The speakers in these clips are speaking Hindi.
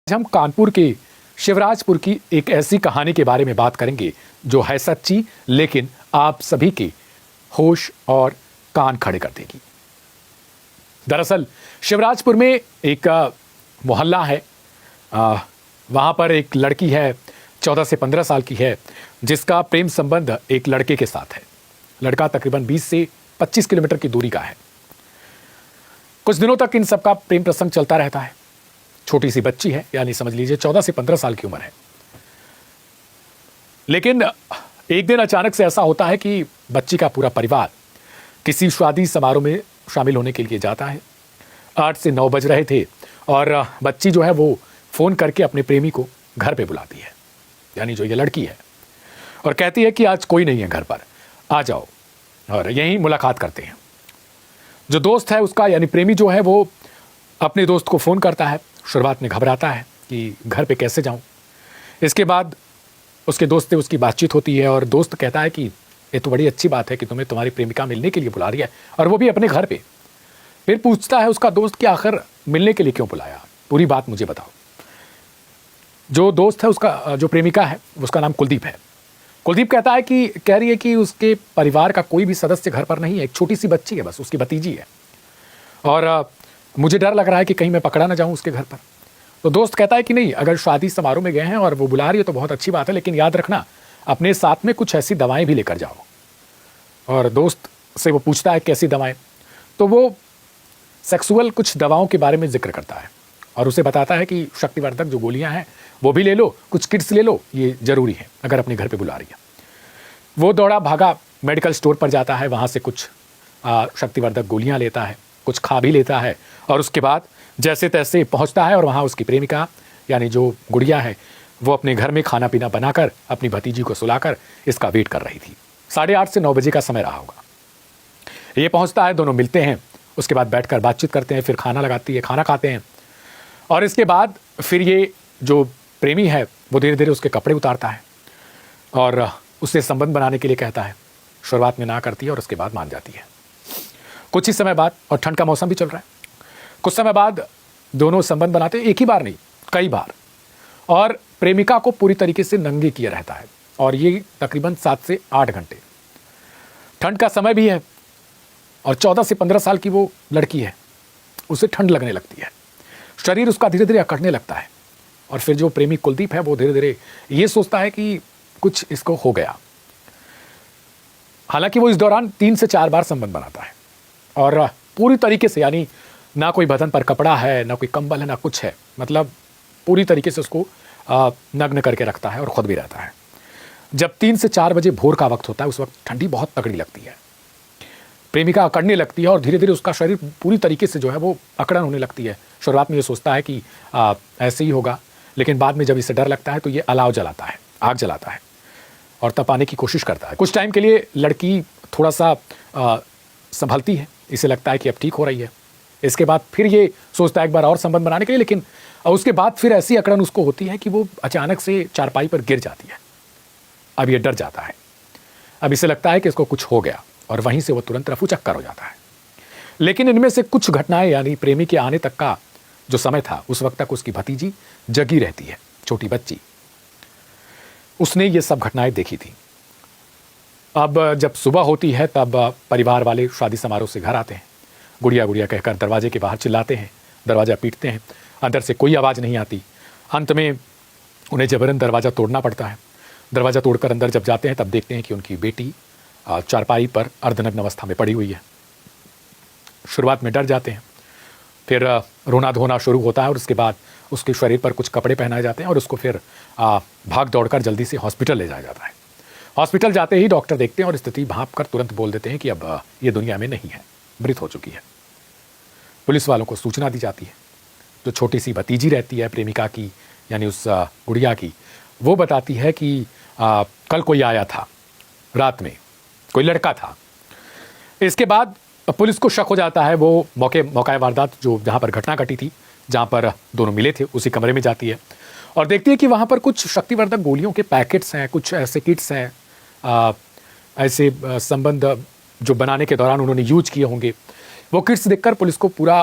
हम कानपुर के शिवराजपुर की एक ऐसी कहानी के बारे में बात करेंगे जो है सच्ची, लेकिन आप सभी के होश और कान खड़े कर देगी। दरअसल शिवराजपुर में एक मोहल्ला है, वहां पर एक लड़की है, 14 से 15 साल की है, जिसका प्रेम संबंध एक लड़के के साथ है। लड़का तकरीबन 20 से 25 किलोमीटर की दूरी का है। कुछ दिनों तक इन सबका प्रेम प्रसंग चलता रहता है। छोटी सी बच्ची है, यानी समझ लीजिए 14 से 15 साल की उम्र है। लेकिन एक दिन अचानक से ऐसा होता है कि बच्ची का पूरा परिवार किसी शादी समारोह में शामिल होने के लिए जाता है। 8 से 9 बज रहे थे और बच्ची जो है वो फोन करके अपने प्रेमी को घर पे बुलाती है, यानी जो ये लड़की है, और कहती है कि आज कोई नहीं है घर पर, आ जाओ और यहीं मुलाकात करते हैं। जो दोस्त है उसका, यानी प्रेमी जो है, वो अपने दोस्त को फ़ोन करता है। शुरुआत में घबराता है कि घर पे कैसे जाऊं। इसके बाद उसके दोस्त से उसकी बातचीत होती है और दोस्त कहता है कि ये तो बड़ी अच्छी बात है कि तुम्हें तुम्हारी प्रेमिका मिलने के लिए बुला रही है, और वो भी अपने घर पे। फिर पूछता है उसका दोस्त कि आखिर मिलने के लिए क्यों बुलाया, पूरी बात मुझे बताओ। जो दोस्त है उसका, जो प्रेमिका है, उसका नाम कुलदीप है। कुलदीप कहता है कि कह रही है कि उसके परिवार का कोई भी सदस्य घर पर नहीं है, एक छोटी सी बच्ची है, बस उसकी भतीजी है, और मुझे डर लग रहा है कि कहीं मैं पकड़ा ना जाऊं उसके घर पर। तो दोस्त कहता है कि नहीं, अगर शादी समारोह में गए हैं और वो बुला रही है तो बहुत अच्छी बात है, लेकिन याद रखना अपने साथ में कुछ ऐसी दवाएं भी लेकर जाओ। और दोस्त से वो पूछता है कैसी दवाएं, तो वो सेक्सुअल कुछ दवाओं के बारे में जिक्र करता है और उसे बताता है कि शक्तिवर्धक जो गोलियां हैं वो भी ले लो, कुछ किट्स ले लो, ये ज़रूरी है अगर अपने घर पे बुला रही है। वो दौड़ा भागा मेडिकल स्टोर पर जाता है, वहाँ से कुछ शक्तिवर्धक गोलियाँ लेता है, कुछ खा भी लेता है, और उसके बाद जैसे तैसे पहुँचता है और वहाँ उसकी प्रेमिका, यानी जो गुड़िया है, वो अपने घर में खाना पीना बनाकर अपनी भतीजी को सुलाकर इसका वेट कर रही थी। 8:30 से 9 बजे का समय रहा होगा। ये पहुँचता है, दोनों मिलते हैं, उसके बाद बैठकर बातचीत करते हैं, फिर खाना लगाती है, खाना खाते हैं, और इसके बाद फिर ये जो प्रेमी है वो धीरे धीरे उसके कपड़े उतारता है और उससे संबंध बनाने के लिए कहता है। शुरुआत में ना करती है और उसके बाद मान जाती है। कुछ ही समय बाद, और ठंड का मौसम भी चल रहा है, कुछ समय बाद दोनों संबंध बनाते हैं, एक ही बार नहीं, कई बार, और प्रेमिका को पूरी तरीके से नंगे किया रहता है, और ये तकरीबन 7 से 8 घंटे। ठंड का समय भी है और 14 से 15 साल की वो लड़की है, उसे ठंड लगने लगती है, शरीर उसका धीरे धीरे अकड़ने लगता है, और फिर जो प्रेमी कुलदीप है वो धीरे धीरे ये सोचता है कि कुछ इसको हो गया। हालांकि वो इस दौरान 3 से 4 बार संबंध बनाता है और पूरी तरीके से, यानी ना कोई बदन पर कपड़ा है, ना कोई कंबल है, ना कुछ है, मतलब पूरी तरीके से उसको नग्न करके रखता है और खुद भी रहता है। जब 3 से 4 बजे भोर का वक्त होता है, उस वक्त ठंडी बहुत तगड़ी लगती है, प्रेमिका अकड़ने लगती है और धीरे धीरे उसका शरीर पूरी तरीके से जो है वो अकड़न होने लगती है। शुरुआत में ये सोचता है कि ऐसे ही होगा, लेकिन बाद में जब इसे डर लगता है तो ये अलाव जलाता है, आग जलाता है और तपाने की कोशिश करता है। कुछ टाइम के लिए लड़की थोड़ा सा संभलती है, इसे लगता है कि अब ठीक हो रही है। इसके बाद फिर ये सोचता है एक बार और संबंध बनाने के लिए, लेकिन उसके बाद फिर ऐसी अकड़न उसको होती है कि वो अचानक से चारपाई पर गिर जाती है। अब ये डर जाता है, अब इसे लगता है कि इसको कुछ हो गया, और वहीं से वो तुरंत रफू चक्कर हो जाता है। लेकिन इनमें से कुछ घटनाएं, यानी प्रेमी के आने तक का जो समय था, उस वक्त तक उसकी भतीजी जगी रहती है, छोटी बच्ची, उसने ये सब घटनाएं देखी थी। अब जब सुबह होती है तब परिवार वाले शादी समारोह से घर आते हैं, गुड़िया गुड़िया कहकर दरवाजे के बाहर चिल्लाते हैं, दरवाज़ा पीटते हैं, अंदर से कोई आवाज़ नहीं आती। अंत में उन्हें जबरन दरवाज़ा तोड़ना पड़ता है। दरवाज़ा तोड़कर अंदर जब जाते हैं तब देखते हैं कि उनकी बेटी चारपाई पर अर्धनग्न अवस्था में पड़ी हुई है। शुरुआत में डर जाते हैं, फिर रोना धोना शुरू होता है, और उसके बाद उसके शरीर पर कुछ कपड़े पहनाए जाते हैं और उसको फिर भाग दौड़कर जल्दी से हॉस्पिटल ले जाया जाता है। हॉस्पिटल जाते ही डॉक्टर देखते हैं और स्थिति भांप कर तुरंत बोल देते हैं कि अब ये दुनिया में नहीं है, मृत हो चुकी है। पुलिस वालों को सूचना दी जाती है। जो छोटी सी भतीजी रहती है प्रेमिका की, यानी उस गुड़िया की, वो बताती है कि कल कोई आया था, रात में कोई लड़का था। इसके बाद पुलिस को शक हो जाता है, वो मौका वारदात जो जहाँ पर घटना घटी थी, जहाँ पर दोनों मिले थे, उसी कमरे में जाती है और देखती है कि वहाँ पर कुछ शक्तिवर्धक गोलियों के पैकेट्स हैं, कुछ ऐसे किट्स हैं, ऐसे संबंध जो बनाने के दौरान उन्होंने यूज किए होंगे। वो किट्स देखकर पुलिस को पूरा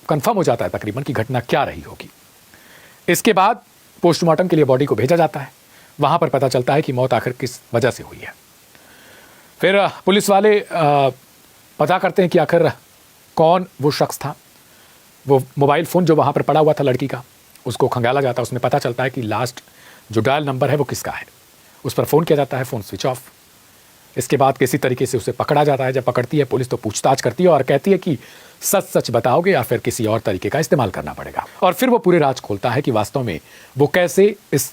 कंफर्म हो जाता है तकरीबन कि घटना क्या रही होगी। इसके बाद पोस्टमार्टम के लिए बॉडी को भेजा जाता है। वहां पर पता चलता है कि मौत आखिर किस वजह से हुई है। फिर पुलिस वाले पता करते हैं कि आखिर कौन वो शख्स था। वो मोबाइल फ़ोन जो वहाँ पर पड़ा हुआ था लड़की का, उसको खंगाला जाता है। उसमें पता चलता है कि लास्ट जो डायल नंबर है वो किसका है। उस पर फ़ोन किया जाता है, फ़ोन स्विच ऑफ। इसके बाद किसी तरीके से उसे पकड़ा जाता है। जब पकड़ती है पुलिस तो पूछताछ करती है और कहती है कि सच सच बताओगे या फिर किसी और तरीके का इस्तेमाल करना पड़ेगा। और फिर वो पूरे राज खोलता है कि वास्तव में वो कैसे इस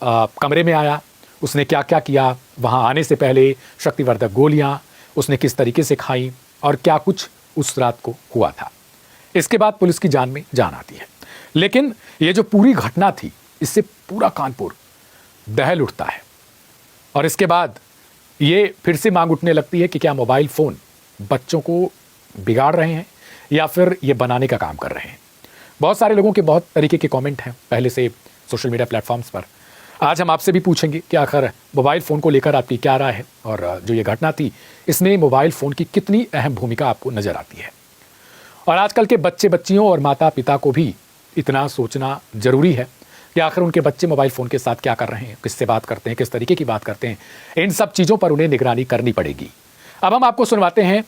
कमरे में आया, उसने क्या क्या किया, वहाँ आने से पहले शक्तिवर्धक गोलियाँ उसने किस तरीके से खाई और क्या कुछ उस रात को हुआ था। इसके बाद पुलिस की जान में जान आती है। लेकिन ये जो पूरी घटना थी, इससे पूरा कानपुर दहल उठता है। और इसके बाद ये फिर से मांग उठने लगती है कि क्या मोबाइल फ़ोन बच्चों को बिगाड़ रहे हैं या फिर ये बनाने का काम कर रहे हैं। बहुत सारे लोगों के बहुत तरीके के कमेंट हैं पहले से सोशल मीडिया प्लेटफॉर्म्स पर। आज हम आपसे भी पूछेंगे कि आखिर मोबाइल फ़ोन को लेकर आपकी क्या राय है और जो ये घटना थी इसमें मोबाइल फ़ोन की कितनी अहम भूमिका आपको नज़र आती है। और आजकल के बच्चे बच्चियों और माता पिता को भी इतना सोचना ज़रूरी है कि आखिर उनके बच्चे मोबाइल फ़ोन के साथ क्या कर रहे हैं, किससे बात करते हैं, किस तरीके की बात करते हैं। इन सब चीज़ों पर उन्हें निगरानी करनी पड़ेगी। अब हम आपको सुनवाते हैं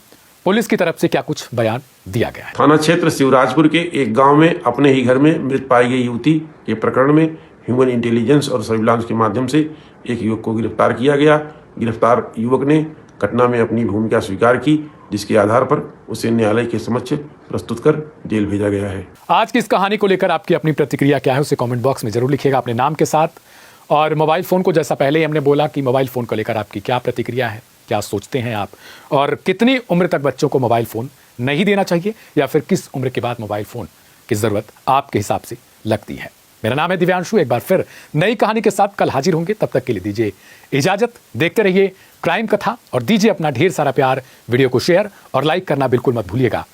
पुलिस की तरफ से क्या कुछ बयान दिया गया है। थाना क्षेत्र शिवराजपुर के एक गांव में अपने ही घर में मृत पाई गई युवती के प्रकरण में ह्यूमन इंटेलिजेंस और सर्विलांस के माध्यम से एक युवक को गिरफ्तार किया गया। गिरफ्तार युवक ने घटना में अपनी भूमिका स्वीकार की, जिसके आधार पर उसे न्यायालय के समक्ष प्रस्तुत कर जेल भेजा गया है। आज की इस कहानी को लेकर आपकी अपनी प्रतिक्रिया क्या है उसे कमेंट बॉक्स में जरूर लिखिएगा अपने नाम के साथ। और मोबाइल फ़ोन को, जैसा पहले ही हमने बोला कि मोबाइल फ़ोन को लेकर आपकी क्या प्रतिक्रिया है, क्या सोचते हैं आप, और कितनी उम्र तक बच्चों को मोबाइल फ़ोन नहीं देना चाहिए या फिर किस उम्र के बाद मोबाइल फ़ोन की ज़रूरत आपके हिसाब से लगती है। मेरा नाम है दिव्यांशु। एक बार फिर नई कहानी के साथ कल हाजिर होंगे। तब तक के लिए दीजिए इजाजत। देखते रहिए क्राइम कथा और दीजिए अपना ढेर सारा प्यार। वीडियो को शेयर और लाइक करना बिल्कुल मत भूलिएगा।